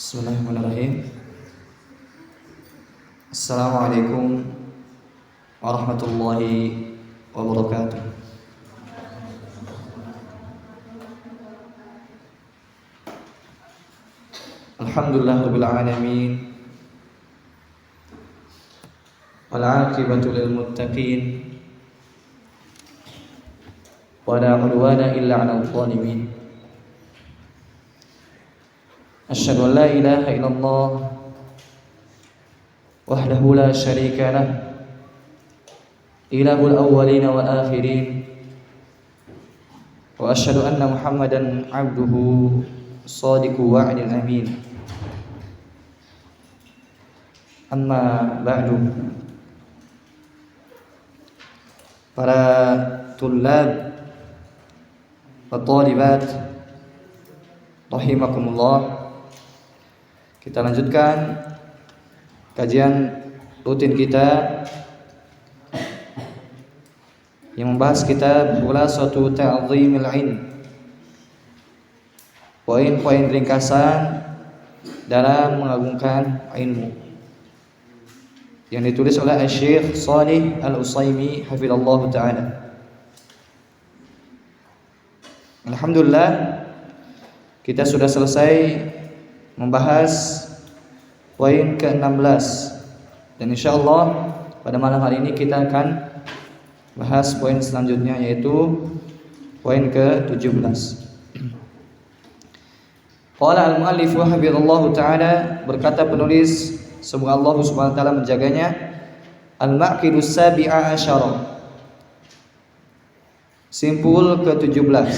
Bismillahirrahmanirrahim. Assalamualaikum warahmatullahi wabarakatuh. Alhamdulillahirabbil alamin. Wal 'aqibatu lil muttaqin. Wa la 'udwana illa 'alal zalimin. Asyhadu an la ilaha illallah wahdahu la syarika lah, ilahul awwalin wal akhirin, wa asyhadu anna Muhammadan 'abduhu shadiqul wa'dil amin. Amma ba'du. Para tullab wa thalibat rahimakumullah, kita lanjutkan kajian rutin kita yang membahas kitab Khulasatu Ta'zimil Ilm, poin-poin ringkasan dalam mengagungkan ilmu, yang ditulis oleh Syekh Shalih Al-Utsaimin hafizallahu taala. Alhamdulillah, kita sudah selesai membahas poin ke-16, dan insyaallah pada malam hari ini kita akan bahas poin selanjutnya, yaitu poin ke-17. Qala al-muallif hafizallahu taala, berkata penulis, semoga Allah Subhanahu wa taala menjaganya, al-maqidus sabi'a asyara, simpul ke-17,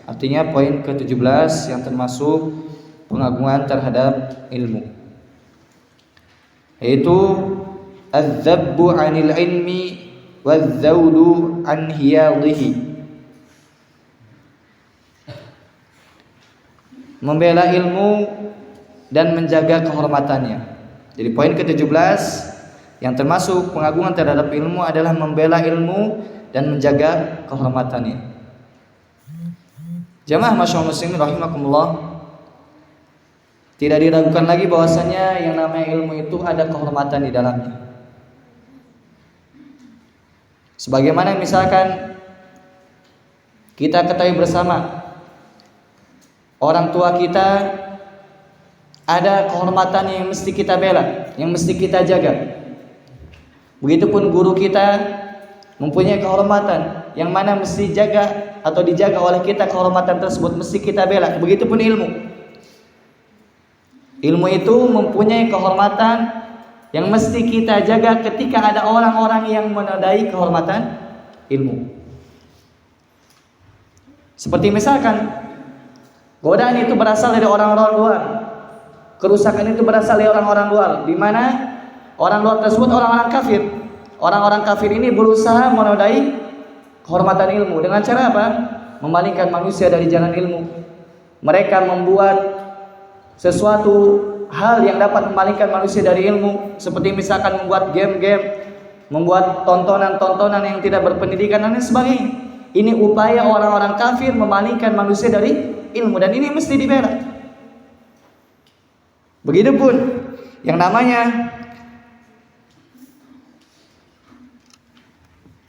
artinya poin ke-17 yang termasuk pengagungan terhadap ilmu, yaitu adz-dzabbu 'anil ilmi wadz-dzawlu 'an hiyadhihi, membela ilmu dan menjaga kehormatannya. Jadi poin ke-17 yang termasuk pengagungan terhadap ilmu adalah membela ilmu dan menjaga kehormatannya. Jamaah masyaallah muslimin rahimakumullah, tidak diragukan lagi bahwasanya yang namanya ilmu itu ada kehormatan di dalamnya. Sebagaimana misalkan kita ketahui bersama, orang tua kita ada kehormatan yang mesti kita bela, yang mesti kita jaga. Begitupun guru kita mempunyai kehormatan yang mana mesti jaga atau dijaga oleh kita, kehormatan tersebut mesti kita bela. Begitupun ilmu. Ilmu itu mempunyai kehormatan yang mesti kita jaga ketika ada orang-orang yang menodai kehormatan ilmu. Seperti misalkan, godaan itu berasal dari orang-orang luar, kerusakan itu berasal dari orang-orang luar, di mana orang luar tersebut orang-orang kafir. Orang-orang kafir ini berusaha menodai kehormatan ilmu dengan cara apa? Memalingkan manusia dari jalan ilmu. Mereka membuat sesuatu hal yang dapat memalingkan manusia dari ilmu, seperti misalkan membuat game-game, membuat tontonan-tontonan yang tidak berpendidikan dan lain sebagainya. Ini upaya orang-orang kafir memalingkan manusia dari ilmu, dan ini mesti dibela. Begitupun yang namanya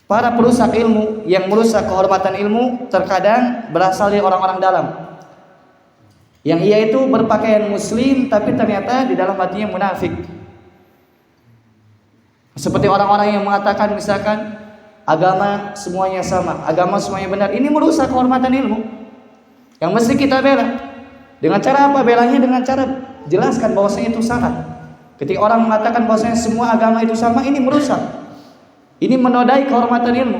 para perusak ilmu yang merusak kehormatan ilmu terkadang berasal dari orang-orang dalam, yang ia itu berpakaian muslim tapi ternyata di dalam hatinya munafik. Seperti orang-orang yang mengatakan misalkan agama semuanya sama, agama semuanya benar. Ini merusak kehormatan ilmu yang mesti kita bela. Dengan cara apa belanya? Dengan cara jelaskan bahwasanya itu salah. Ketika orang mengatakan bahwasanya semua agama itu sama, ini merusak, ini menodai kehormatan ilmu.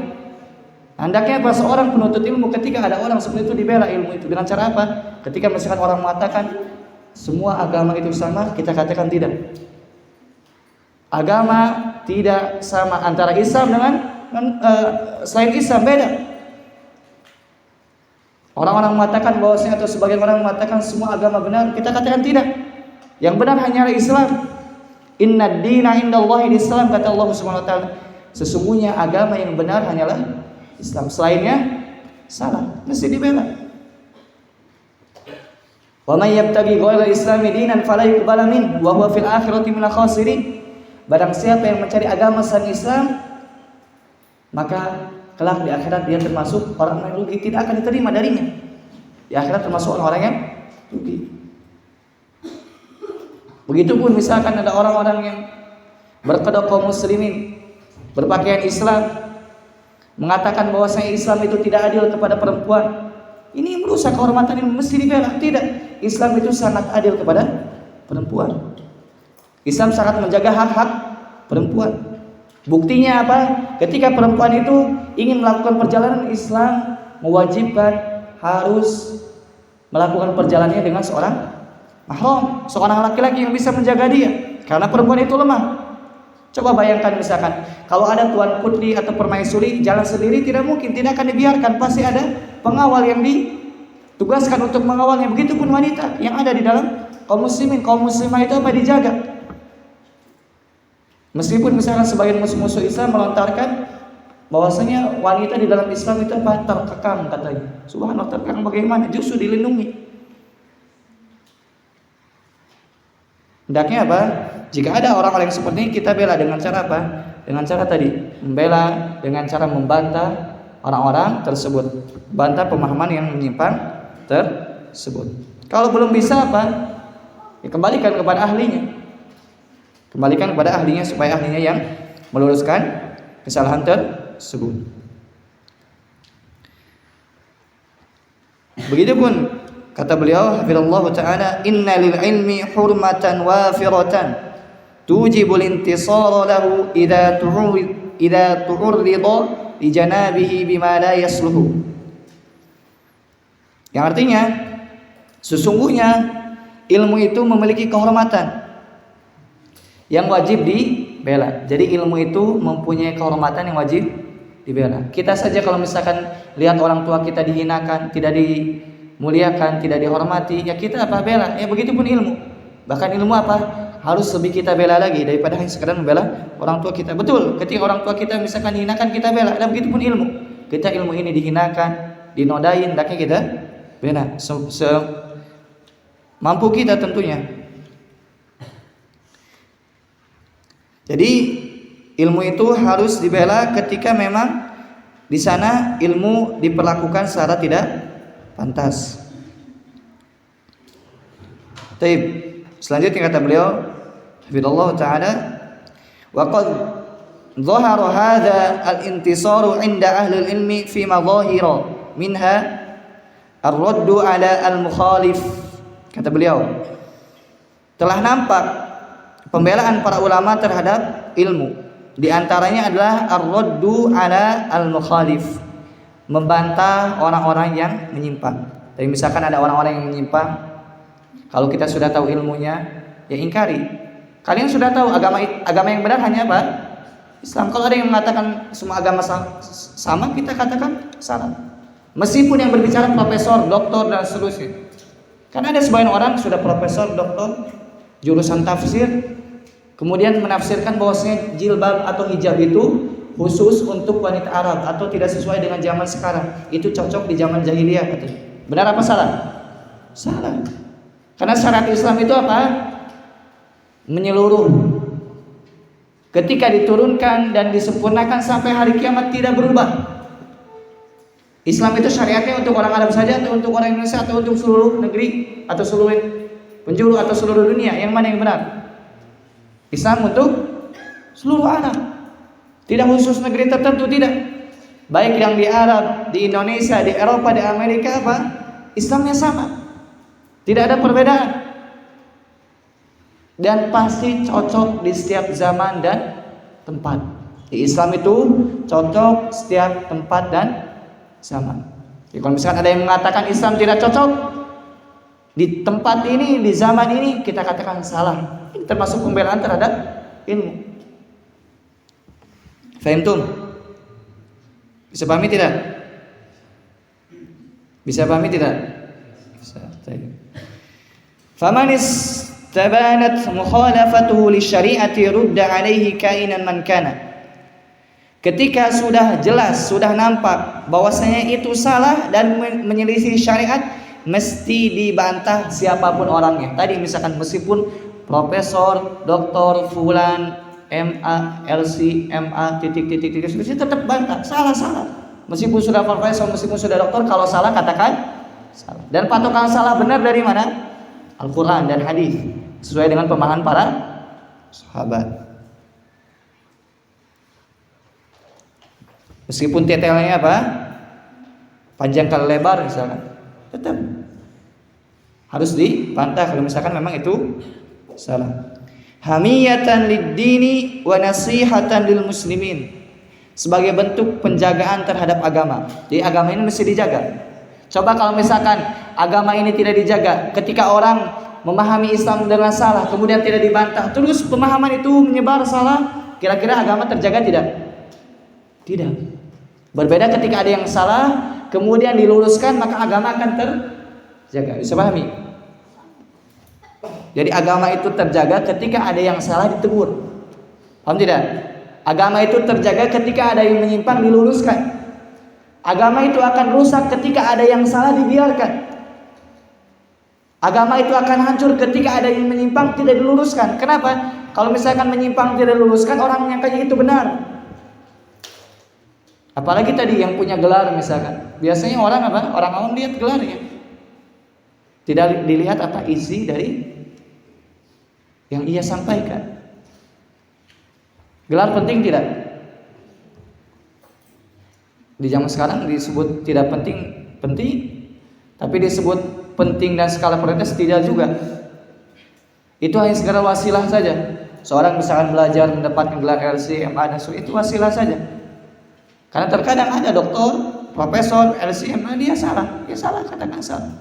Hendaknya apa seorang penuntut ilmu ketika ada orang seperti itu dibela ilmu itu. Dengan cara apa? Ketika misalkan orang mengatakan semua agama itu sama, kita katakan tidak. Agama tidak sama antara Islam dengan selain Islam, beda. Orang-orang mengatakan bahwasanya, atau sebagian orang mengatakan semua agama benar, kita katakan tidak. Yang benar hanyalah Islam. Inna dina indallahi Islam, kata Allah Subhanahu wa taala. Sesungguhnya agama yang benar hanyalah Islam, selainnya salah, mesti dibela. Wa may yabtaghi ghairal islami dinan fala yuqbala min wa huwa fil akhirati minal khasirin. Barang siapa yang mencari agama selain Islam, maka kelak di akhirat dia termasuk orang yang rugi, tidak akan diterima darinya. Di akhirat termasuk orang-orang yang rugi. Begitupun misalkan ada orang-orang yang berkedok kaum muslimin, berpakaian Islam, mengatakan bahwasanya Islam itu tidak adil kepada perempuan. Ini merusak kehormatan yang mesti dibela. Tidak, Islam itu sangat adil kepada perempuan. Islam sangat menjaga hak-hak perempuan. Buktinya apa? Ketika perempuan itu ingin melakukan perjalanan, Islam mewajibkan harus melakukan perjalanannya dengan seorang mahram, seorang laki-laki yang bisa menjaga dia, karena perempuan itu lemah. Coba bayangkan misalkan kalau ada tuan putri atau permaisuri jalan sendiri, tidak mungkin, tidak akan dibiarkan, pasti ada pengawal yang ditugaskan untuk mengawalnya. Begitupun wanita yang ada di dalam kaum muslimin, kaum muslimah itu apa? Dijaga. Meskipun misalkan sebagian musuh-musuh Islam melontarkan bahwasanya wanita di dalam Islam itu apa? Terkekang katanya. Subhanallah, terkekang bagaimana? Justru dilindungi. Hendaknya apa? Jika ada orang-orang yang seperti ini, kita bela dengan cara apa? Dengan cara tadi, membela dengan cara membantah orang-orang tersebut, bantah pemahaman yang menyimpang tersebut. Kalau belum bisa apa? Ya kembalikan kepada ahlinya. Kembalikan kepada ahlinya supaya ahlinya yang meluruskan kesalahan tersebut. Begitupun kata beliau hafizallahu taala, inna lil ilmi hurmatan wafiratan tujibul intisara lahu idza tu'rida li janabihi bima la yasluhu. Yang artinya sesungguhnya ilmu itu memiliki kehormatan yang wajib dibela. Jadi ilmu itu mempunyai kehormatan yang wajib dibela. Kita saja kalau misalkan lihat orang tua kita dihinakan, tidak dimuliakan, tidak dihormati, ya kita apa? Bela. Ya begitupun ilmu. Bahkan ilmu apa? Harus lebih kita bela lagi daripada hanya sekadar membela orang tua kita. Betul, ketika orang tua kita misalkan dihinakan, kita bela. Dan begitupun ilmu. Kita ilmu ini dihinakan, dinodain, hendaknya kita bela. Mampu kita tentunya. Jadi ilmu itu harus dibela ketika memang di sana ilmu diperlakukan secara tidak pantas. Baik, selanjutnya kata beliau, hafizallahu taala, wa qad dhahara hadha al-intisaru 'inda ahli al-ilmi fi madhahira minha ar-raddu 'ala al-mukhalif. Kata beliau, telah nampak pembelaan para ulama terhadap ilmu. Di antaranya adalah ar-raddu 'ala al-mukhalif, membantah orang-orang yang menyimpang. Jadi misalkan ada orang-orang yang menyimpang, kalau kita sudah tahu ilmunya, ya ingkari. Kalian sudah tahu agama yang benar hanya apa? Islam. Kalau ada yang mengatakan semua agama sama, kita katakan salah. Meskipun yang berbicara profesor, doktor dan seterusnya. Karena ada sebagian orang sudah profesor, doktor, jurusan tafsir, kemudian menafsirkan bahwasanya jilbab atau hijab itu khusus untuk wanita Arab atau tidak sesuai dengan zaman sekarang. Itu cocok di zaman jahiliyah katanya. Benar apa salah? Salah. Karena syariat Islam itu apa? Menyeluruh. Ketika diturunkan dan disempurnakan sampai hari kiamat tidak berubah. Islam itu syariatnya untuk orang Arab saja atau untuk orang Indonesia atau untuk seluruh negeri atau seluruh penjuru atau seluruh dunia? Yang mana yang benar? Islam untuk seluruh Arab. Tidak khusus negeri tertentu, tidak. Baik yang di Arab, di Indonesia, di Eropa, di Amerika apa? Islamnya sama. Tidak ada perbedaan. Dan pasti cocok di setiap zaman dan tempat. Di Islam itu cocok setiap tempat dan zaman. Jadi kalau misalkan ada yang mengatakan Islam tidak cocok di tempat ini, di zaman ini, kita katakan salah. Ini termasuk pembelaan terhadap ilmu. Fahimtum? Bisa pahami tidak? Bisa pahami tidak? Bisa. Faman istabanat mukhalafatuhu lisyari'ati rudda alaihi kainan man kana. Ketika sudah jelas, sudah nampak bahwasanya itu salah dan menyelisih syariat, mesti dibantah siapapun orangnya. Tadi misalkan meskipun profesor, doktor, fulan, MA, LC, MA, titik, mesti tetap bantah. Salah. Meskipun sudah profesor, meskipun sudah doktor, kalau salah katakan salah. Dan patokan salah benar dari mana? Al-Quran dan hadis, sesuai dengan pemahaman para sahabat. Meskipun detailnya apa? Panjang kali lebar misalkan, tetap harus dibantah kalau misalkan memang itu salah. Hamiyatan lid-dini wa nasihatan lil muslimin, sebagai bentuk penjagaan terhadap agama. Jadi agama ini mesti dijaga. Coba kalau misalkan agama ini tidak dijaga, ketika orang memahami Islam dengan salah kemudian tidak dibantah, terus pemahaman itu menyebar salah, kira-kira agama terjaga tidak? Tidak. Berbeda ketika ada yang salah kemudian diluruskan, maka agama akan terjaga. Bisa pahami? Jadi agama itu terjaga ketika ada yang salah ditegur. Paham tidak? Agama itu terjaga ketika ada yang menyimpang diluruskan. Agama itu akan rusak ketika ada yang salah dibiarkan. Agama itu akan hancur ketika ada yang menyimpang tidak diluruskan. Kenapa? Kalau misalkan menyimpang tidak diluruskan, orang menyangkanya itu benar. Apalagi tadi yang punya gelar misalkan. Biasanya orang apa? Orang awam lihat gelarnya. Tidak dilihat apa isi dari yang ia sampaikan. Gelar penting tidak? Di zaman sekarang disebut tidak penting, tapi disebut penting dan skala prioritas tidak juga. Itu hanya segera wasilah saja. Seorang misalkan belajar mendapatkan gelar LC, MA dan itu wasilah saja. Karena terkadang ada doktor, profesor, LC, MA dia salah katakan salah.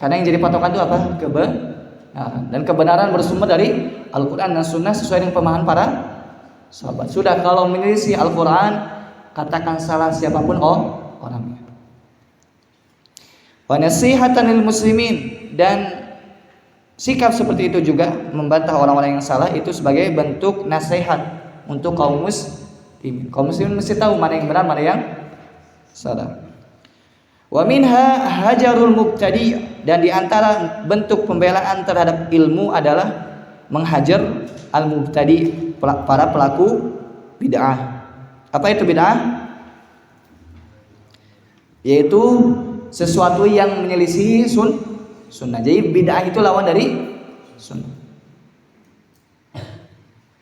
Karena yang jadi patokan itu apa? Kebenaran. Dan kebenaran bersumber dari Al-Quran dan Sunnah sesuai dengan pemahaman para sahabat. Sudah kalau menyelisih Al-Quran, katakan salah siapapun orangnya. Wa nasihatan lil muslimin, dan sikap seperti itu juga membantah orang-orang yang salah itu sebagai bentuk nasihat untuk kaum muslimin. Kaum muslimin mesti tahu mana yang benar, mana yang salah. Wa minha hajarul mubtadi', dan di antara bentuk pembelaan terhadap ilmu adalah menghajar al-mubtadi', para pelaku bid'ah. Apa itu bid'ah? Yaitu sesuatu yang menyelisihi sunnah. Jadi bid'ah itu lawan dari sunnah.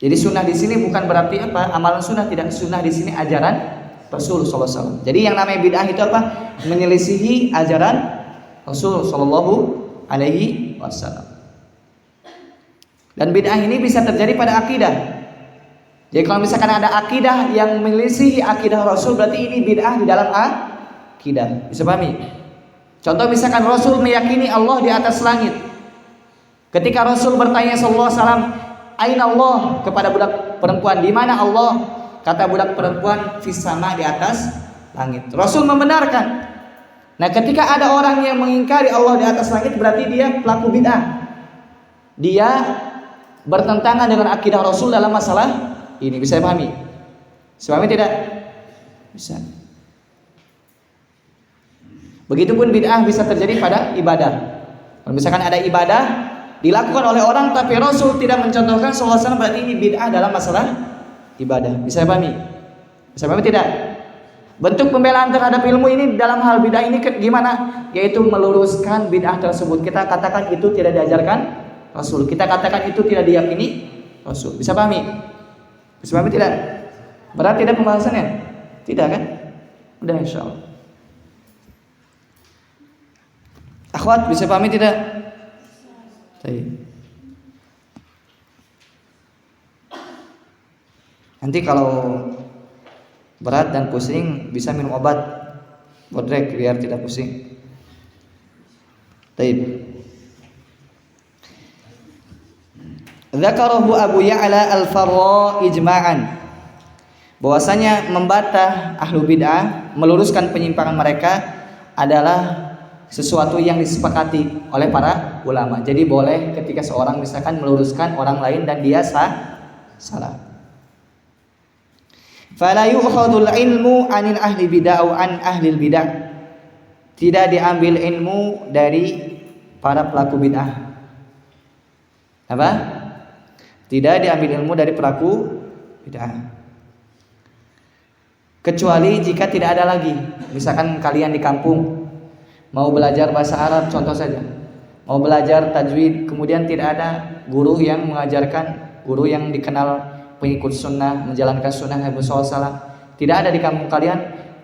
Jadi sunnah di sini bukan berarti apa? Amalan sunnah, tidak. Sunnah di sini ajaran Rasul sallallahu alaihi wasallam. Jadi yang namanya bid'ah itu apa? Menyelisihi ajaran Rasul sallallahu alaihi wasallam. Dan bid'ah ini bisa terjadi pada akidah. Jadi kalau misalkan ada akidah yang menyelisihi akidah Rasul, berarti ini bid'ah di dalam akidah. Bisa pahami? Contoh misalkan Rasul meyakini Allah di atas langit. Ketika Rasul bertanya sallallahu alaihi wasallam, "Aina Allah?" kepada budak perempuan, "Di mana Allah?" Kata budak perempuan, "Fis sama," di atas langit. Rasul membenarkan. Nah, ketika ada orang yang mengingkari Allah di atas langit, berarti dia pelaku bid'ah. Dia bertentangan dengan akidah Rasul dalam masalah ini. Bisa pahami? Bisa pahami tidak? Bisa. Begitupun bid'ah bisa terjadi pada ibadah. Kalau misalkan ada ibadah dilakukan oleh orang tapi Rasul tidak mencontohkan sallallahu alaihi wasallam, berarti ini bid'ah dalam masalah ibadah. Bisa pahami? Bisa pahami tidak? Bentuk pembelaan terhadap ilmu ini dalam hal bid'ah ini gimana? Yaitu meluruskan bid'ah tersebut. Kita katakan itu tidak diajarkan Rasul. Kita katakan itu tidak diyakini Rasul. Bisa pahami? Bisa pahami tidak? Berat tidak pembahasannya? Tidak kan? Udah insyaallah. Akhwat, bisa pahami tidak? Baik. Nanti kalau berat dan pusing bisa minum obat bodrek biar tidak pusing. Baik. Dzakarahu Abu Ya'la Al-Farra ijma'an, bahwasanya membantah ahlu bid'ah, meluruskan penyimpangan mereka adalah sesuatu yang disepakati oleh para ulama. Jadi boleh ketika seorang misalkan meluruskan orang lain dan dia salah. Fala yu'khadul ilmu anil ahli bid'ah an ahli bidah. tidak diambil ilmu dari para pelaku bid'ah. Apa? Tidak diambil ilmu dari pelaku bid'ah. Kecuali jika tidak ada lagi. Misalkan kalian di kampung mau belajar bahasa Arab, contoh saja, mau belajar tajwid, kemudian tidak ada guru yang mengajarkan, guru yang dikenal pengikut sunnah, menjalankan sunnah Nabi SAW, tidak ada di kampung kalian,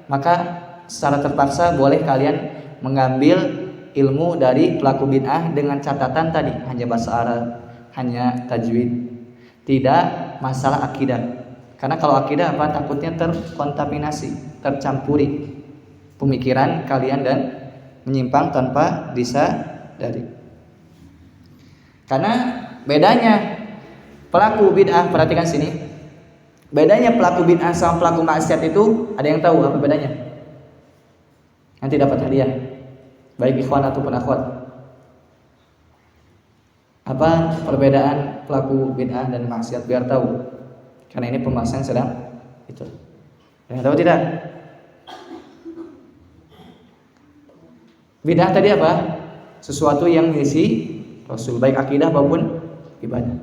maka secara terpaksa boleh kalian mengambil ilmu dari pelaku bid'ah dengan catatan tadi, hanya bahasa Arab, hanya tajwid, tidak masalah akidah. Karena kalau akidah apa? Takutnya terkontaminasi, tercampuri pemikiran kalian dan menyimpang tanpa disadari. Karena bedanya pelaku bid'ah, perhatikan sini. Bedanya pelaku bid'ah sama pelaku maksiat itu, ada yang tahu apa bedanya? Nanti dapat hadiah, baik ikhwan ataupun akhwat. Apa perbedaan pelaku bid'ah dan maksiat, biar tahu. Karena ini pembahasan sedang itu. Yang tahu tidak? Bid'ah tadi apa? Sesuatu yang mengisi Rasul, baik akidah maupun ibadah.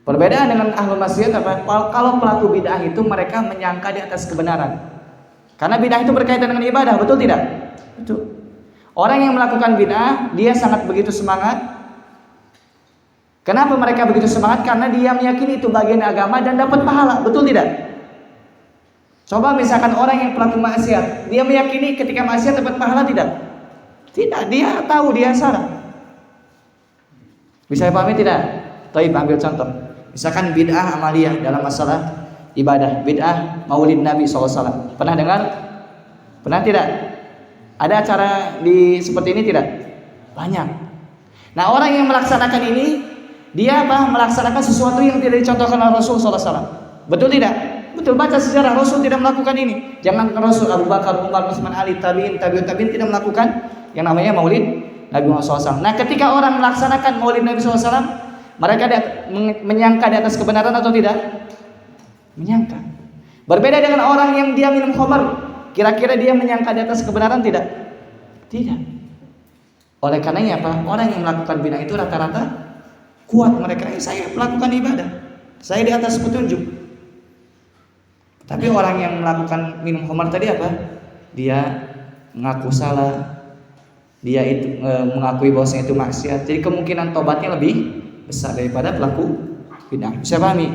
Perbedaan dengan ahlul maksiat apa? Kalau pelaku bid'ah itu mereka menyangka di atas kebenaran. Karena bid'ah itu berkaitan dengan ibadah, betul tidak? Betul. Orang yang melakukan bid'ah, dia sangat begitu semangat. Kenapa mereka begitu semangat? Karena dia meyakini itu bagian agama dan dapat pahala, betul tidak? Coba misalkan orang yang pelaku maksiat, dia meyakini ketika maksiat dapat pahala tidak? Tidak, dia tahu dia salah. Bisa dipahami tidak? Taib, ambil contoh. Misalkan bid'ah amaliyah dalam masalah ibadah, bid'ah maulid Nabi SAW. Pernah dengar? Pernah tidak? Ada acara seperti ini tidak? Banyak. Nah, orang yang melaksanakan ini, dia apa? Melaksanakan sesuatu yang tidak dicontohkan oleh Rasul SAW. Betul tidak? Betul, baca sejarah, Rasul tidak melakukan ini. Jangan Rasul, Abu Bakar, Umar, Utsman, Ali, tabi'in tidak melakukan yang namanya maulid Nabi Muhammad SAW. Nah, ketika orang melaksanakan maulid Nabi SAW, mereka menyangka di atas kebenaran atau tidak? Menyangka. Berbeda dengan orang yang dia minum khamar, kira-kira dia menyangka di atas kebenaran tidak? Tidak. Oleh karenanya apa? Orang yang melakukan bid'ah itu rata-rata kuat mereka, saya melakukan ibadah, saya di atas petunjuk. Tapi orang yang melakukan minum khamar tadi apa? Dia mengaku salah, dia itu mengakui bahwasanya itu maksiat. Jadi kemungkinan tobatnya lebih besar daripada pelaku bid'ah. Bisa pahami?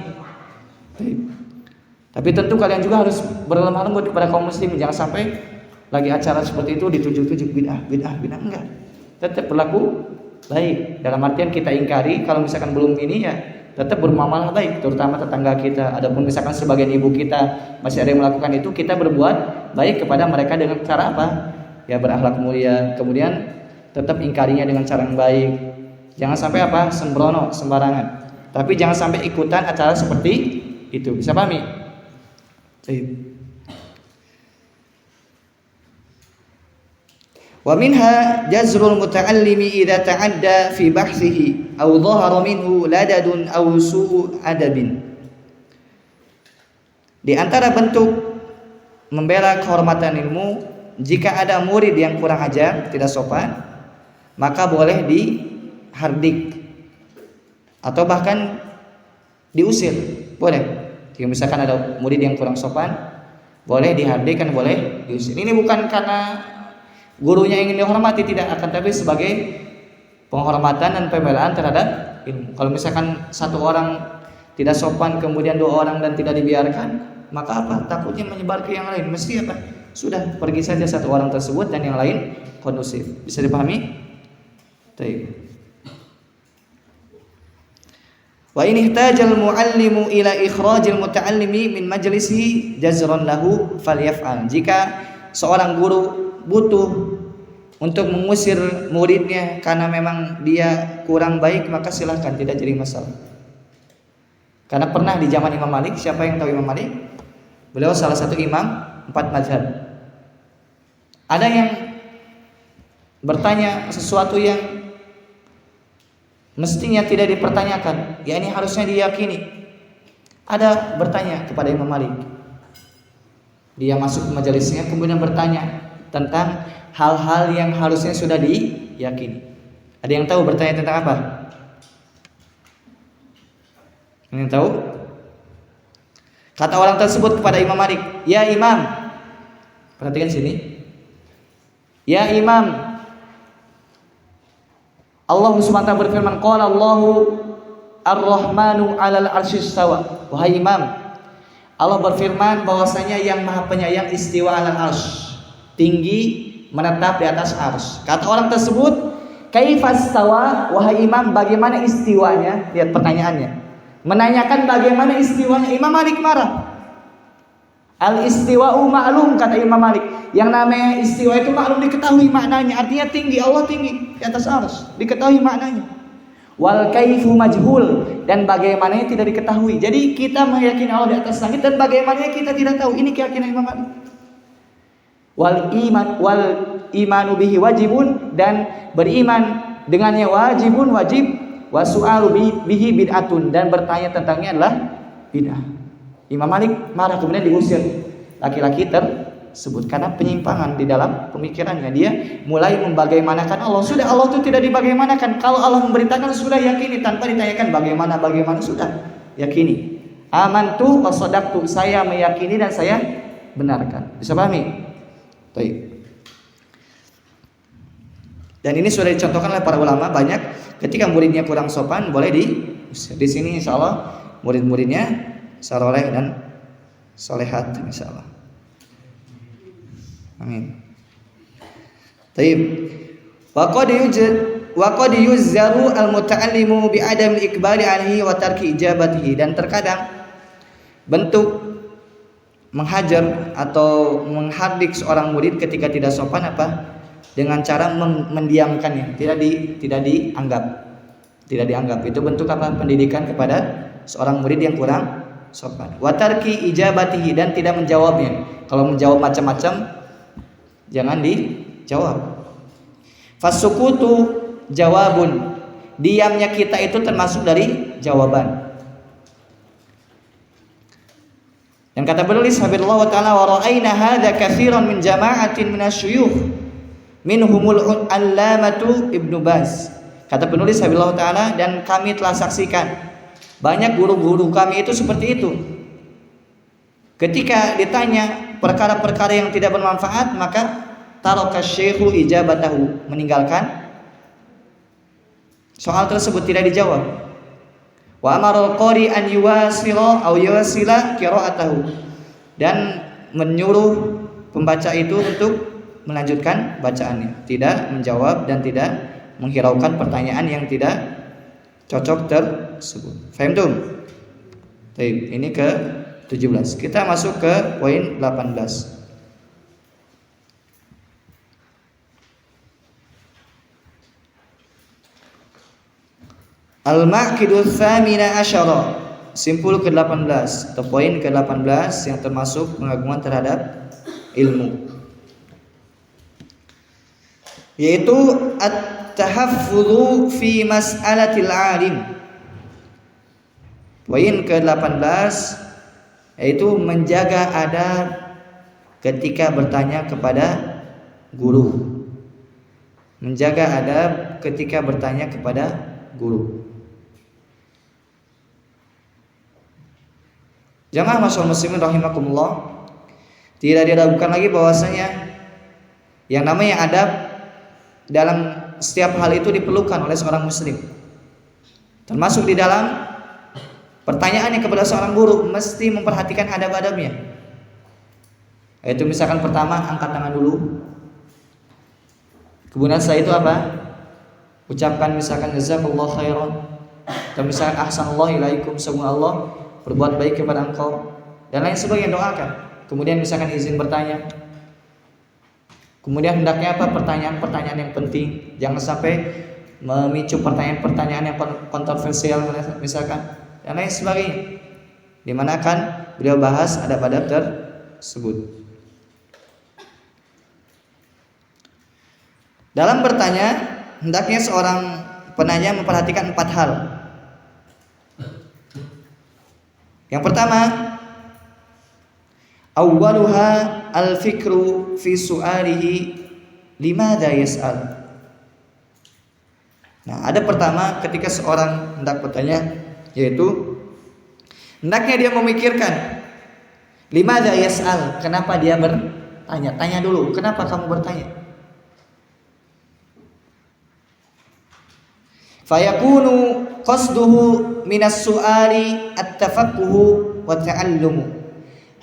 Tapi tentu kalian juga harus berlemah lembut kepada kaum muslimin. Jangan sampai lagi acara seperti itu ditujuk-tujuk bid'ah, enggak. Tetap berlaku baik, dalam artian kita ingkari, kalau misalkan belum ini ya tetap bermuamalah baik, terutama tetangga kita. Adapun misalkan sebagian ibu kita masih ada yang melakukan itu, kita berbuat baik kepada mereka dengan cara apa? Ya berakhlak mulia, kemudian tetap ingkarinya dengan cara yang baik. Jangan sampai apa? Sembrono, sembarangan. Tapi jangan sampai ikutan acara seperti itu. Bisa pahami? Wa minha jazrul muta'allimi idza ta'adda fi bahsihi aw dhahara minhu ladadun aw su'u adabin. Di antara bentuk membela kehormatan ilmu, jika ada murid yang kurang ajar, tidak sopan, maka boleh dihardik atau bahkan diusir, boleh. Jika misalkan ada murid yang kurang sopan, boleh dihardik dan boleh diusir. Ini bukan karena gurunya ingin dihormati, tidak, akan tapi sebagai penghormatan dan pembelaan terhadap ilmu. Kalau misalkan satu orang tidak sopan, kemudian dua orang dan tidak dibiarkan, maka apa? Takutnya menyebar ke yang lain. Mesti apa? Sudah, pergi saja satu orang tersebut dan yang lain kondusif. Bisa dipahami? Baik. Wa in ihtajal muallimu ila ikhrajil muta'allimi min majlisi jazran lahu falyaf'al. Jika seorang guru butuh untuk mengusir muridnya karena memang dia kurang baik, maka silahkan, tidak jadi masalah. Karena pernah di zaman Imam Malik, siapa yang tahu Imam Malik? Beliau salah satu imam 4 mazhab. Ada yang bertanya sesuatu yang mestinya tidak dipertanyakan, ya ini harusnya diyakini. Ada bertanya kepada Imam Malik, dia masuk ke majelisnya kemudian bertanya tentang hal-hal yang harusnya sudah diyakini. Ada yang tahu bertanya tentang apa? Ada yang tahu? Kata orang tersebut kepada Imam Malik, "Ya Imam." Perhatikan sini. "Ya Imam, Allah SWT berfirman, qala Allahu Ar-Rahmanu 'alal 'arsy istawa." Wahai Imam, Allah berfirman bahwasanya yang Maha Penyayang istiwa 'alal 'arsy, tinggi menetap di atas arsy. Kata orang tersebut, "Kaifastawa?" Wahai Imam, bagaimana istiwanya? Lihat pertanyaannya. Menanyakan bagaimana istiwanya. Imam Malik marah. Al-istiwa'u ma'lum, kata Imam Malik. Yang namanya istiwa itu maklum, diketahui maknanya. Artinya tinggi, Allah tinggi di atas arsy, diketahui maknanya. Wal kaifu majhul, dan bagaimananya tidak diketahui. Jadi kita meyakini Allah di atas langit dan bagaimananya kita tidak tahu. Ini keyakinan Imam Malik. Wal imanu bihi wajibun, dan beriman dengannya wajibun, wajib. Wasu'alu bihi bid'atun, dan bertanya tentangnya adalah bid'ah. Imam Malik marah, kemudian diusir laki-laki tersebut karena penyimpangan di dalam pemikirannya. Dia mulai membagaimanakan Allah. Sudah, Allah itu tidak dibagaimanakan. Kalau Allah memberitakan sudah yakini tanpa ditanyakan bagaimana sudah yakini. Amantu wa shadaqtu, saya meyakini dan saya benarkan. Bisa pahami? Baik. Dan ini sudah dicontohkan oleh para ulama banyak. Ketika muridnya kurang sopan, boleh diusir. Di sini insya Allah murid-muridnya saleh dan solehat insya Allah. Amin. Taib. Wa qad yuzzaru al-muta'allimu bi adam al-iqbali alaihi wa tarki ijabatihi, dan terkadang bentuk menghajar atau menghardik seorang murid ketika tidak sopan apa? Dengan cara mendiamkannya, tidak dianggap. Itu bentuk apa? Pendidikan kepada seorang murid yang kurang sopan. Wa tarki ijabatihi, dan tidak menjawabnya. Kalau menjawab macam-macam, jangan dijawab. Fasukutu jawabun, diamnya kita itu termasuk dari jawaban. Dan kata penulis Habibullah Ta'ala, wa ra'ayna hadza katsiran min jama'atin minasyuyukh minhumul allamatu Ibnu Baz. Kata penulis Habibullah Ta'ala, dan kami telah saksikan banyak guru-guru kami itu seperti itu. Ketika ditanya perkara-perkara yang tidak bermanfaat, maka taraka syekhu ijabatahu, meninggalkan soal tersebut, tidak dijawab. Wa amarul qari an yuwasila aw yuwasila qira'atahu, dan menyuruh pembaca itu untuk melanjutkan bacaannya, tidak menjawab dan tidak menghiraukan pertanyaan yang tidak cocok tersebut. Faham tuh? Baik, ini ke 17. Kita masuk ke poin 18. Al-Maqidu Tsamina Asyara, simpul ke-18 atau poin ke-18 yang termasuk pengagungan terhadap ilmu, yaitu at-tahaffudhu fi mas'alatil alim. Poin ke-18 yaitu menjaga adab ketika bertanya kepada guru. Menjaga adab ketika bertanya kepada guru. Jamaah masyaallah muslimin rahimakumullah, tidak diragukan lagi bahwasanya yang namanya adab dalam setiap hal itu diperlukan oleh seorang muslim. Termasuk di dalam pertanyaannya kepada seorang guru, mesti memperhatikan adab-adabnya. Yaitu misalkan pertama, angkat tangan dulu. Kemudian setelah itu apa? Ucapkan misalkan jazakallahu khairan, atau misalkan ahsanallahu ilaikum, semoga Allah berbuat baik kepada engkau, dan lain sebagainya, doakan. Kemudian misalkan izin bertanya. Kemudian hendaknya apa? Pertanyaan-pertanyaan yang penting. Jangan sampai memicu pertanyaan-pertanyaan yang kontroversial misalkan, dan lain sebagainya. Dimana akan beliau bahas adab-adab tersebut. Dalam bertanya, hendaknya seorang penanya memperhatikan 4 hal. Yang pertama, awwaluha al-fikru fi su'alihi limadza yas'al. Nah, ada pertama ketika seorang hendak bertanya, yaitu hendaknya dia memikirkan limadza yas'al, kenapa dia bertanya. Tanya dulu, kenapa kamu bertanya? Fayakunu qasduhu minas su'ali at-tafaqquhu wa ta'allumu.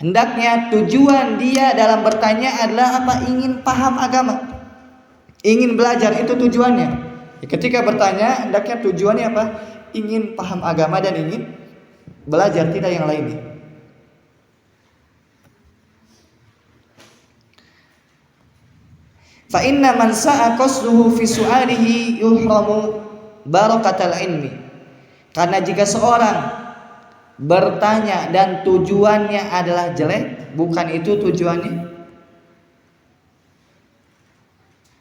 Hendaknya tujuan dia dalam bertanya adalah apa? Ingin paham agama, ingin belajar, itu tujuannya. Ketika bertanya, hendaknya tujuannya apa? Ingin paham agama dan ingin belajar, tidak yang lainnya. Fa inna man sa'a qasduhu fi su'alihi yuhramu barakatal ilmi. Karena jika seorang bertanya dan tujuannya adalah jelek, bukan itu tujuannya,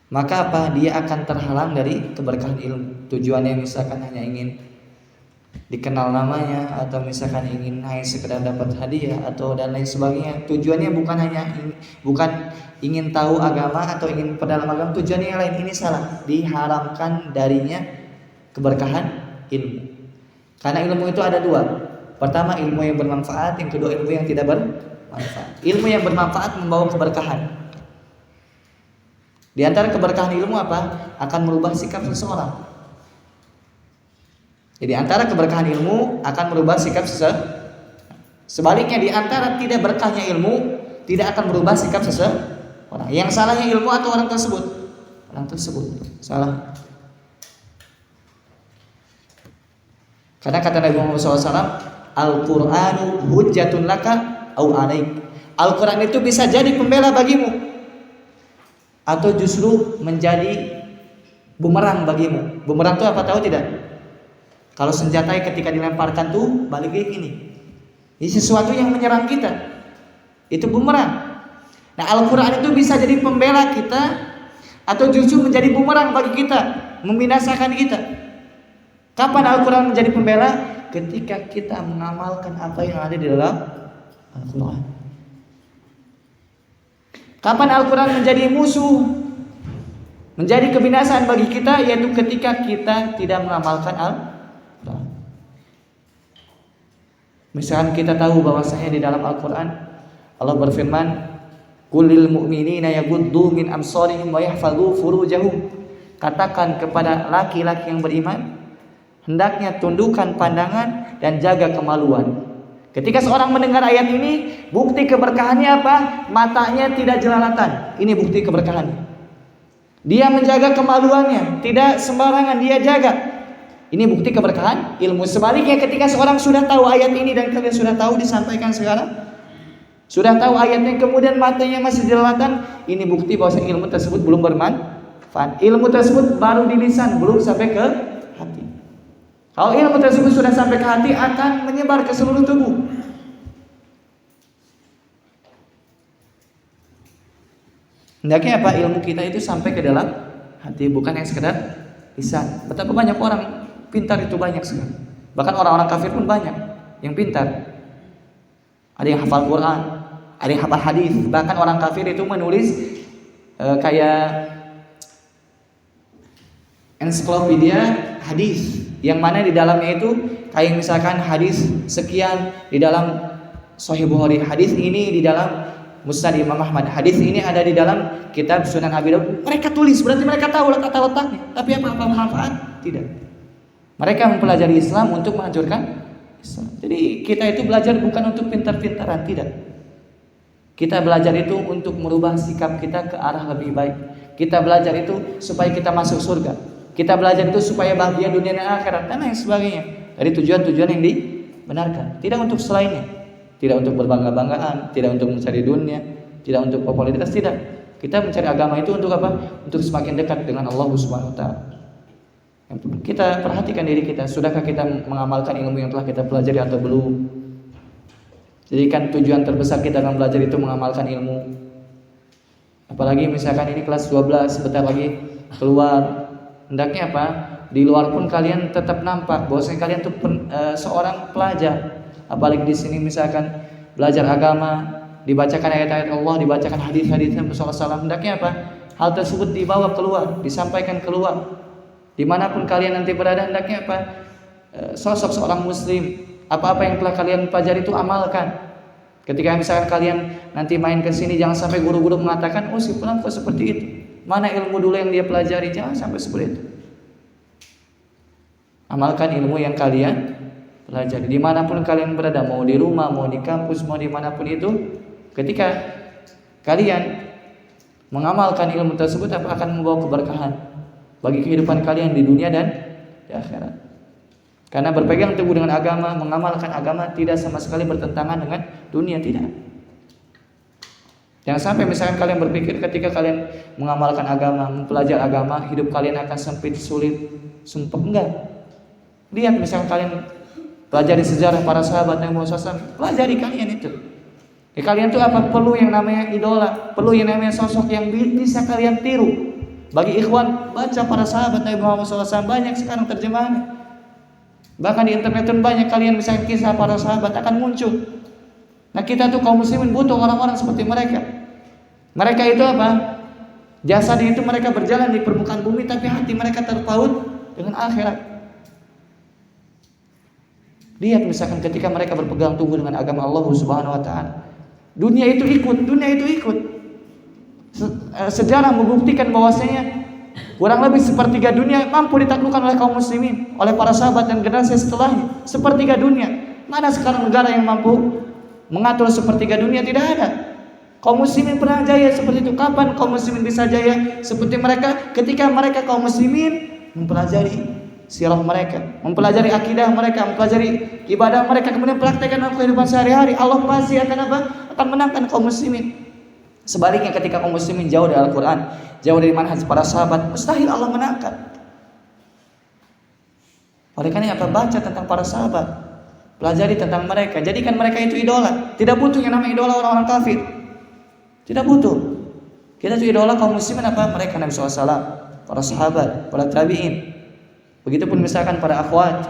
maka apa? Dia akan terhalang dari keberkahan ilmu. Tujuannya misalkan hanya ingin dikenal namanya, atau misalkan ingin hanya sekedar dapat hadiah atau dan lain sebagainya. Tujuannya bukan ingin tahu agama atau ingin perdalam agama, tujuannya yang lain. Ini salah, diharamkan darinya keberkahan ilmu. Karena ilmu itu ada dua. Pertama, ilmu yang bermanfaat, yang kedua ilmu yang tidak bermanfaat. Ilmu yang bermanfaat membawa keberkahan. Di antara keberkahan ilmu apa? Akan merubah sikap seseorang. Jadi antara keberkahan ilmu akan merubah sikap seseorang. Sebaliknya, di antara tidak berkahnya ilmu tidak akan merubah sikap seseorang. Yang salahnya ilmu atau orang tersebut? Orang tersebut salah. Karena kata Nabi Muhammad SAW, Al-Qur'anu hujjatun laka au alaik. Al-Quran itu bisa jadi pembela bagimu, atau justru menjadi bumerang bagimu. Bumerang itu apa, tahu tidak? Kalau senjata ketika dilemparkan tuh balik kayak gini. Ini sesuatu yang menyerang kita, itu bumerang. Nah, Al-Quran itu bisa jadi pembela kita, atau justru menjadi bumerang bagi kita, membinasakan kita. Kapan Al-Quran menjadi pembela? Ketika kita mengamalkan apa yang ada di dalam Al-Quran. Kapan Al-Quran menjadi musuh, menjadi kebinasaan bagi kita? Yaitu ketika kita tidak mengamalkan Al-Quran. Misalkan kita tahu bahwasanya di dalam Al-Quran Allah berfirman, Qulil mu'minina yaghuddu min absarihim wa yahfadhu furujahum. Katakan kepada laki-laki yang beriman, hendaknya tundukkan pandangan dan jaga kemaluan. Ketika seorang mendengar ayat ini, bukti keberkahannya apa? Matanya tidak jelalatan. Ini bukti keberkahannya. Dia menjaga kemaluannya, tidak sembarangan dia jaga. Ini bukti keberkahan ilmu. Sebaliknya, ketika seorang sudah tahu ayat ini dan kalian sudah tahu disampaikan sekarang, sudah tahu ayatnya kemudian matanya masih jelalatan, ini bukti bahwa ilmu tersebut belum bermanfaat. Ilmu tersebut baru di lisan, belum sampai ke hati. Kalau ilmu tersebut sudah sampai ke hati, akan menyebar ke seluruh tubuh. Hendaknya apa? Ilmu kita itu sampai ke dalam hati, bukan yang sekedar lisan. Betapa banyak orang pintar itu, banyak sekali. Bahkan orang-orang kafir pun banyak yang pintar. Ada yang hafal Quran, ada yang hafal hadis. Bahkan orang kafir itu menulis kayak ensiklopedia hadis, yang mana di dalamnya itu kayak misalkan hadis sekian di dalam Sahih Bukhari, hadis ini di dalam Musnad Imam Ahmad, hadis ini ada di dalam kitab Sunan Abi Dawud. Mereka tulis, berarti mereka tahu letak-letaknya. Tapi apa manfaat? Tidak. Mereka mempelajari Islam untuk menghancurkan Islam. Jadi kita itu belajar bukan untuk pintar-pintaran, tidak. Kita belajar itu untuk merubah sikap kita ke arah lebih baik. Kita belajar itu supaya kita masuk surga. Kita belajar itu supaya bahagia dunia dan akhirat dan lain sebagainya. Dari tujuan-tujuan yang dibenarkan, tidak untuk selainnya. Tidak untuk berbangga-banggaan, tidak untuk mencari dunia, tidak untuk popularitas, tidak. Kita mencari agama itu untuk apa? Untuk semakin dekat dengan Allah Subhanahu wa taala. Kita perhatikan diri kita, sudahkah kita mengamalkan ilmu yang telah kita pelajari atau belum? Jadi kan tujuan terbesar kita dalam belajar itu mengamalkan ilmu. Apalagi misalkan ini kelas 12, sebentar lagi keluar. Hendaknya apa? Di luar pun kalian tetap nampak bahwasanya kalian itu seorang pelajar. Apalagi di sini misalkan belajar agama, dibacakan ayat-ayat Allah, dibacakan hadis-hadis Nabi sallallahu alaihi wasallam. Hendaknya apa? hal tersebut dibawa keluar, disampaikan keluar. Dimanapun kalian nanti berada, hendaknya apa? Sosok seorang muslim, apa-apa yang telah kalian pelajari itu amalkan. Ketika misalkan kalian nanti main ke sini, jangan sampai guru-guru mengatakan, oh si fulan kok seperti itu, mana ilmu dulu yang dia pelajari. Jangan sampai seperti itu. Amalkan ilmu yang kalian pelajari dimanapun kalian berada, mau di rumah, mau di kampus, mau dimanapun itu. Ketika kalian mengamalkan ilmu tersebut, apa akan membawa keberkahan bagi kehidupan kalian di dunia dan di akhirat. Karena berpegang teguh dengan agama, mengamalkan agama tidak sama sekali bertentangan dengan dunia, tidak. Jangan sampai misalkan kalian berpikir ketika kalian mengamalkan agama, mempelajari agama, hidup kalian akan sempit, sulit, sumpah. Enggak. Lihat misalkan kalian pelajari sejarah para sahabat Nabi Muhammad SAW, pelajari kalian itu. Kalian tuh apa? Perlu yang namanya idola, perlu yang namanya sosok yang bisa kalian tiru. Bagi ikhwan, baca para sahabat Nabi Muhammad SAW, banyak sekarang terjemahannya. Bahkan di internet pun banyak, kalian misalnya kisah para sahabat akan muncul. Nah kita tuh kaum muslimin butuh orang-orang seperti mereka. Mereka itu apa? Jasadnya itu mereka berjalan di permukaan bumi, tapi hati mereka terpaut dengan akhirat. Lihat misalkan ketika mereka berpegang teguh dengan agama Allah Subhanahu wa taala. Dunia itu ikut. Sejarah membuktikan bahwasanya kurang lebih sepertiga dunia mampu ditaklukkan oleh kaum muslimin, oleh para sahabat dan generasi setelahnya. Sepertiga dunia. Mana sekarang negara yang mampu mengatur sepertiga dunia? Tidak ada. Kaum muslimin pernah jaya seperti itu. Kapan kaum muslimin bisa jaya seperti mereka? Ketika mereka kaum muslimin mempelajari sirah mereka, mempelajari akidah mereka, mempelajari ibadah mereka, kemudian praktekkan dalam kehidupan sehari-hari. Allah pasti akan apa? Akan menangkan kaum muslimin. Sebaliknya ketika kaum muslimin jauh dari Al-Quran, jauh dari manhaj para sahabat, mustahil Allah menangkan. Oleh karena apa? Baca tentang para sahabat, pelajari tentang mereka, jadikan mereka itu idola. Tidak butuh yang namanya idola orang-orang kafir. Tidak butuh. Kita itu idola kaum muslimin apa? Mereka Nabi SAW, para sahabat, para tabi'in. Begitupun misalkan para akhwat,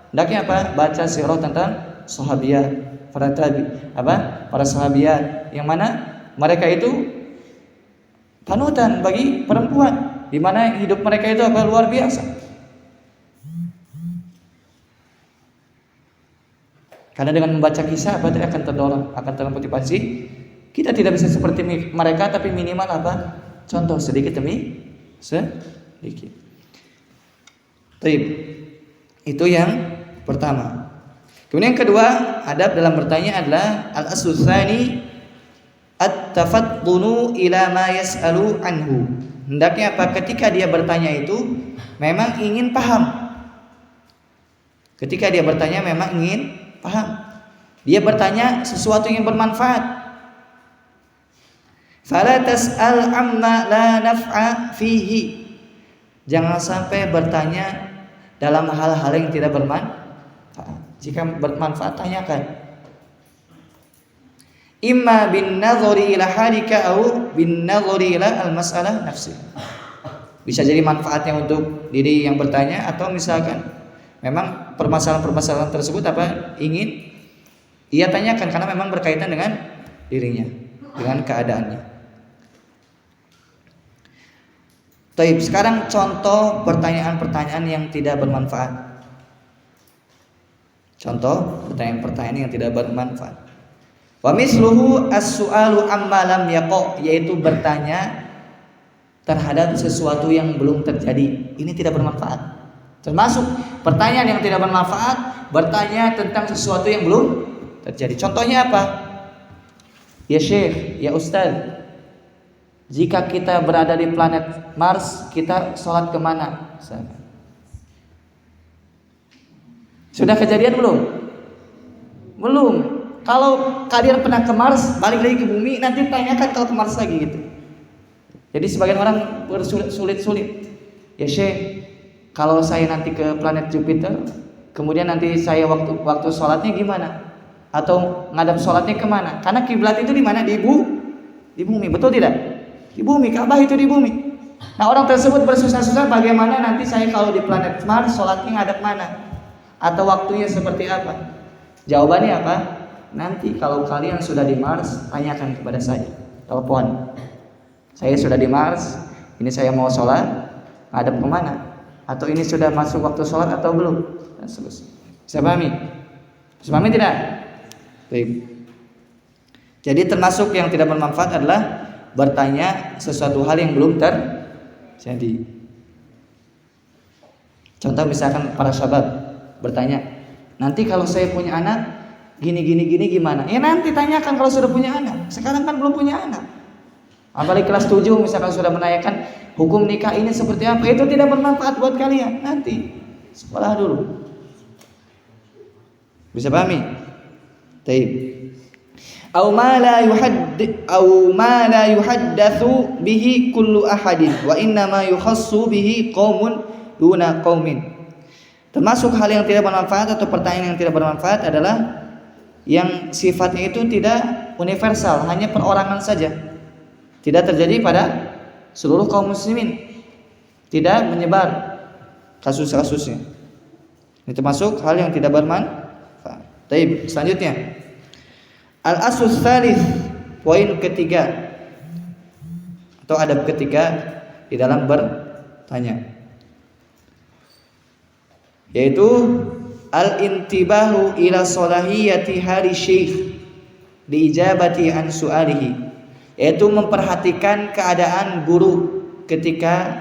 hendaknya apa? Baca sirah tentang sahabiyat, para tabi, para sahabiyat, yang mana mereka itu panutan bagi perempuan, di mana hidup mereka itu apa? Luar biasa. Karena dengan membaca kisah apa? Akan terdorong, akan termotivasi. Kita tidak bisa seperti mereka, tapi minimal apa? Contoh sedikit demi sedikit. Baik. Itu yang pertama. Kemudian yang kedua, adab dalam bertanya adalah al-aslu tsani at-tafaddunu ila ma yas'alu anhu. Hendaknya apa? Ketika dia bertanya itu memang ingin paham. Ketika dia bertanya memang ingin paham. Dia bertanya sesuatu yang bermanfaat. Fala tas'al amma la naf'a fihi. Jangan sampai bertanya dalam hal-hal yang tidak bermanfaat. Jika bermanfaat, tanyakan. Imma bin nadhari ila halika au bin nadhari ila al-mas'alah nafsi. Bisa jadi manfaatnya untuk diri yang bertanya, atau misalkan memang permasalahan-permasalahan tersebut apa ingin ia tanyakan karena memang berkaitan dengan dirinya, dengan keadaannya. Taib, sekarang contoh pertanyaan-pertanyaan yang tidak bermanfaat. Contoh pertanyaan-pertanyaan yang tidak bermanfaat. Wa misluhu as-su'alu amma lam yaqa, yaitu bertanya terhadap sesuatu yang belum terjadi. Ini tidak bermanfaat. Termasuk pertanyaan yang tidak bermanfaat, bertanya tentang sesuatu yang belum terjadi. Contohnya apa? Ya Syekh, ya Ustaz, jika kita berada di planet Mars, kita sholat kemana? Sudah kejadian belum? Belum. Kalau kalian pernah ke Mars, balik lagi ke bumi, nanti tanyakan kalau ke Mars lagi gitu. Jadi sebagian orang bersulit-sulit. Ya Syekh, kalau saya nanti ke planet Jupiter, kemudian nanti saya waktu sholatnya gimana? Atau ngadap sholatnya kemana? Karena kiblat itu di mana? Di bumi, betul tidak? Di bumi, Ka'bah itu di bumi. Nah orang tersebut bersusah-susah bagaimana nanti saya kalau di planet Mars sholatnya ngadap mana? Atau waktunya seperti apa? Jawabannya apa? Nanti kalau kalian sudah di Mars, tanyakan kepada saya. Telepon. Saya sudah di Mars, Ini saya mau sholat, ngadep kemana? Atau ini sudah masuk waktu sholat atau belum? Dan seterusnya. Bisa pahami? Bisa pahami tidak? Baik. Jadi termasuk yang tidak bermanfaat adalah bertanya sesuatu hal yang belum terjadi. Contoh misalkan para sahabat bertanya, nanti kalau saya punya anak gini gimana? Ya nanti tanyakan kalau sudah punya anak. Sekarang kan belum punya anak. Apalagi kelas 7 misalkan sudah menanyakan hukum nikah ini seperti apa, itu tidak bermanfaat buat kalian. Nanti sekolah dulu. Bisa pahami? Taib. Au ma la yuhaddatsu bihi kullu ahadin wa inna ma yukhassu bihi qaumun duna qaumin. Termasuk hal yang tidak bermanfaat atau pertanyaan yang tidak bermanfaat adalah yang sifatnya itu tidak universal, hanya perorangan saja. Tidak terjadi pada seluruh kaum muslimin. Tidak menyebar kasus-kasusnya. Ini termasuk hal yang tidak bermanfaat. Baik, selanjutnya. Al-aslus tsalits, poin ketiga atau adab ketiga di dalam bertanya, yaitu al-intibahu ila salahiyati hari syekh diijabati an su'alihi, yaitu memperhatikan keadaan guru ketika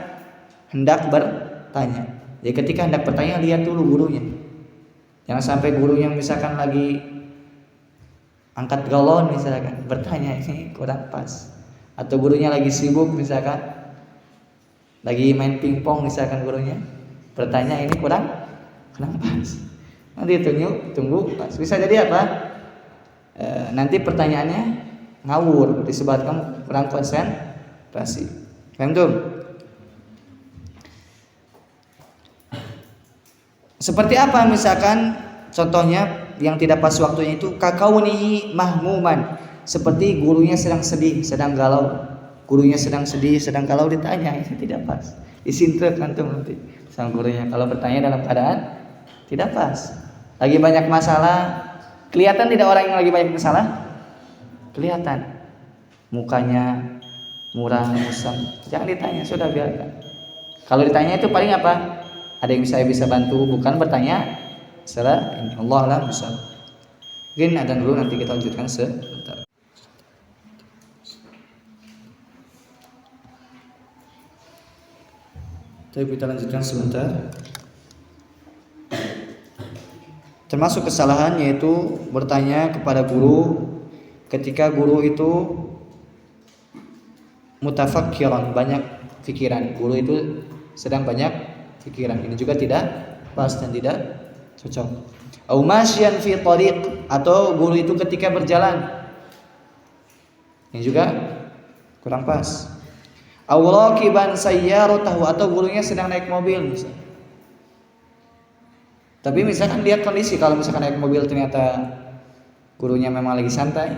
hendak bertanya. Jadi ketika hendak bertanya, lihat dulu gurunya. Jangan sampai gurunya misalkan lagi angkat galon misalkan, bertanya ini kurang pas. Atau gurunya lagi sibuk misalkan, lagi main pingpong misalkan gurunya, bertanya ini kurang pas. Nanti tunggu pas. Bisa jadi apa? Nanti pertanyaannya ngawur disebabkan kurang konsentrasi. Paham tuh? Seperti apa misalkan contohnya yang tidak pas waktunya itu kakaunihi mahmuman, seperti gurunya sedang sedih, sedang galau. Gurunya sedang sedih, sedang galau, ditanya, ini tidak pas. Disintrek antum nanti sama gurunya kalau bertanya dalam keadaan tidak pas. Lagi banyak masalah, kelihatan tidak orang yang lagi banyak masalah? Kelihatan. Mukanya muram, musam. Jangan ditanya, sudah biarkan. Kalau ditanya itu paling apa? Ada yang saya bisa bantu, bukan bertanya setelah ini. Allah alam bisa. Mungkin ada dulu, nanti kita lanjutkan sebentar. Tapi kita lanjutkan sebentar. Termasuk kesalahan yaitu bertanya kepada guru ketika guru itu mutafakkiran, banyak pikiran. Guru itu sedang banyak pikiran. Ini juga tidak pas dan tidak cocok. Au masyan fi tariq, atau guru itu ketika berjalan. Ini juga kurang pas. Au raqiban sayyaratahu, atau gurunya sedang naik mobil misalnya. Tapi misalkan lihat kondisi, kalau misalkan naik mobil ternyata gurunya memang lagi santai,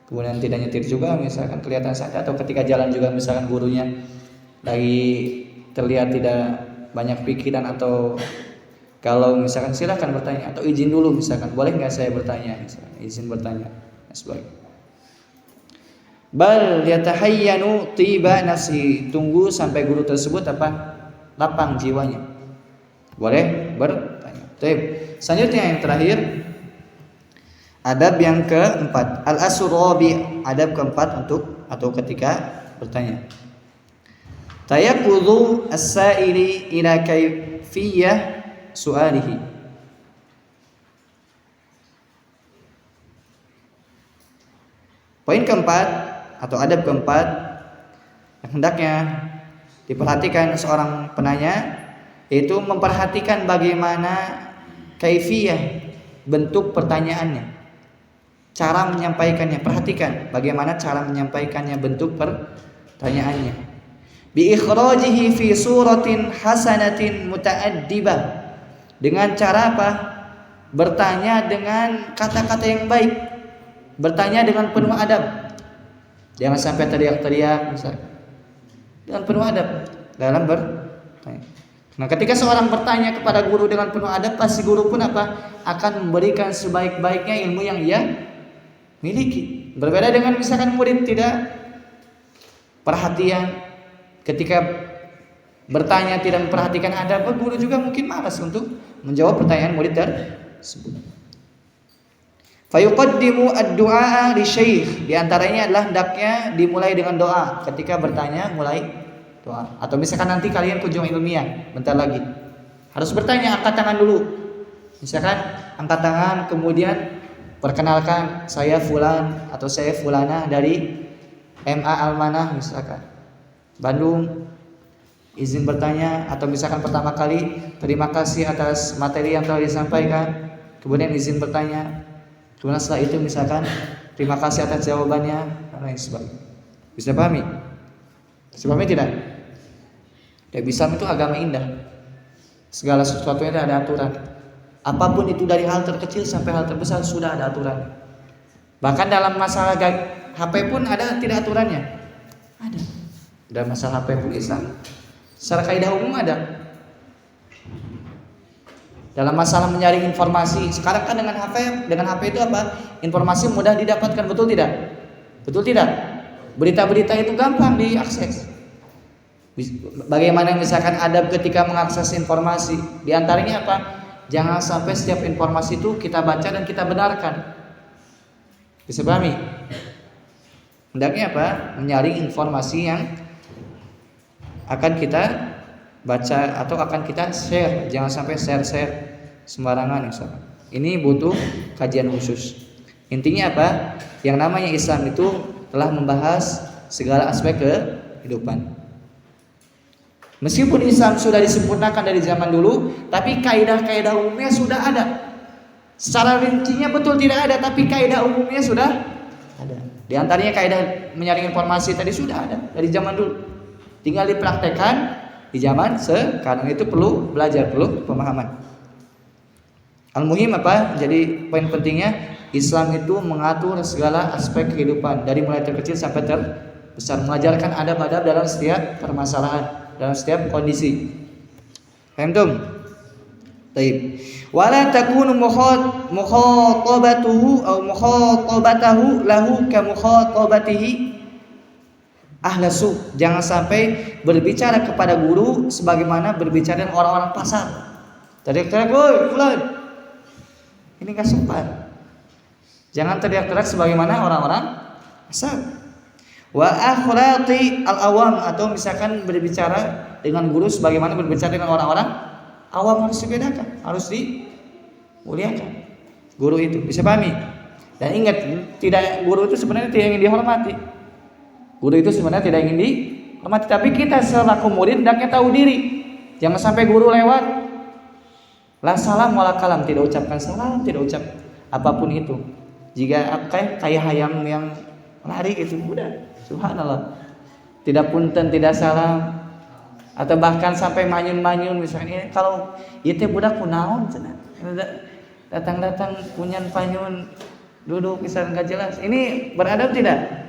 kemudian tidak nyetir juga misalkan kelihatan santai, atau ketika jalan juga misalkan gurunya lagi terlihat tidak banyak pikiran, atau kalau misalkan silakan bertanya atau izin dulu misalkan, boleh nggak saya bertanya, misalkan, izin bertanya, sebagai bal yatahayyanu tiba nafsi, tunggu sampai guru tersebut apa, lapang jiwanya, boleh bertanya. Baik, selanjutnya yang terakhir, adab yang keempat, al-asrabi, adab keempat untuk atau ketika bertanya, tayaqqudhu as-sa'ili ila kayfiyah su'alihi. Poin keempat atau adab keempat yang hendaknya diperhatikan seorang penanya, yaitu memperhatikan bagaimana kaifiyah, bentuk pertanyaannya, cara menyampaikannya. Perhatikan bagaimana cara menyampaikannya, bentuk pertanyaannya. Bi ikhrajihi fi suratin hasanatin muta'addibah, dengan cara apa? Bertanya dengan kata-kata yang baik, bertanya dengan penuh adab. Jangan sampai teriak-teriak misalnya. Dengan penuh adab dalam bertanya. Nah, ketika seorang bertanya kepada guru dengan penuh adab, pasti guru pun apa? Akan memberikan sebaik-baiknya ilmu yang ia miliki. Berbeda dengan misalkan murid tidak perhatian, ketika bertanya tidak memperhatikan adab, guru juga mungkin malas untuk menjawab pertanyaan murid tersebut. Fayuqaddimu ad-du'a li syekh. Di antaranya adalah hendaknya dimulai dengan doa ketika bertanya, mulai doa. Atau misalkan nanti kalian kunjung ilmiah bentar lagi, harus bertanya, angkat tangan dulu. Misalkan angkat tangan, kemudian perkenalkan, saya fulan atau saya fulana dari MA Almanah misalkan Bandung, izin bertanya. Atau misalkan pertama kali, terima kasih atas materi yang telah disampaikan, kemudian izin bertanya. Kemudian setelah itu misalkan terima kasih atas jawabannya dan lain sebagainya. Bisa pahami? Bisa pahami tidak? Ya, bisa, itu agama indah. Segala sesuatunya ada aturan. Apapun itu, dari hal terkecil sampai hal terbesar sudah ada aturan. Bahkan dalam masalah HP pun ada tidak aturannya? Ada. Dalam masalah HP pun Islam secara kaidah umum ada. Dalam masalah menyaring informasi, sekarang kan dengan HP itu apa? Informasi mudah didapatkan, betul tidak? Betul tidak? Berita-berita itu gampang diakses. Bagaimana misalkan adab ketika mengakses informasi? Di antaranya apa? Jangan sampai setiap informasi itu kita baca dan kita benarkan. Bisa pahami? Hendaknya apa? Menyaring informasi yang akan kita baca atau akan kita share. Jangan sampai share sembarangan misalkan. Ini butuh kajian khusus. Intinya apa? Yang namanya Islam itu telah membahas segala aspek kehidupan. Meskipun Islam sudah disempurnakan dari zaman dulu, tapi kaidah-kaidah umumnya sudah ada. Secara rincinya betul tidak ada, tapi kaidah umumnya sudah ada. Di antaranya kaidah menyaring informasi tadi sudah ada dari zaman dulu. Tinggal dipraktekkan di zaman sekarang. Itu perlu belajar, perlu pemahaman. Al-muhim apa? Jadi poin pentingnya, Islam itu mengatur segala aspek kehidupan dari mulai terkecil sampai terbesar, mengajarkan adab-adab dalam setiap permasalahan, dalam setiap kondisi. Paham tum? Baik. Wala takunu mukhatabatuhu atau mukhatabatahu lahu ka mukhatabatihi ahlasu. Jangan sampai berbicara kepada guru sebagaimana berbicara dengan orang-orang pasar. Teriak-teriak, "Woi, fulan." Ini enggak sopan. Jangan teriak-teriak sebagaimana orang-orang pasar. Wa akhlaqi al-awam, atau misalkan berbicara dengan guru sebagaimana berbicara dengan orang-orang awam, harus dibedakan, harus dimuliakan guru itu. Bisa pahami? Dan ingat, guru itu sebenarnya tidak ingin dihormati. Guru itu sebenarnya tidak ingin dihormati, tapi kita selaku murid hendaknya tahu diri. Jangan sampai guru lewat, la salam wala kalam, tidak ucapkan salam, tidak ucap apapun itu. Jika kayak hayam yang lari gitu, udah, subhanallah, tidak punten, tidak salam, atau bahkan sampai manyun-manyun misalnya. Kalau ieu teh budak kunaon cenah, datang-datang punyan panyun, duduk misalnya enggak jelas. Ini beradab tidak?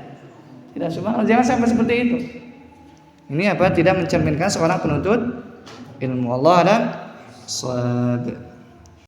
Tidak, subhanallah, jangan sampai seperti itu. Ini apa? Tidak mencerminkan seorang penuntut ilmu. Allah ada shawab.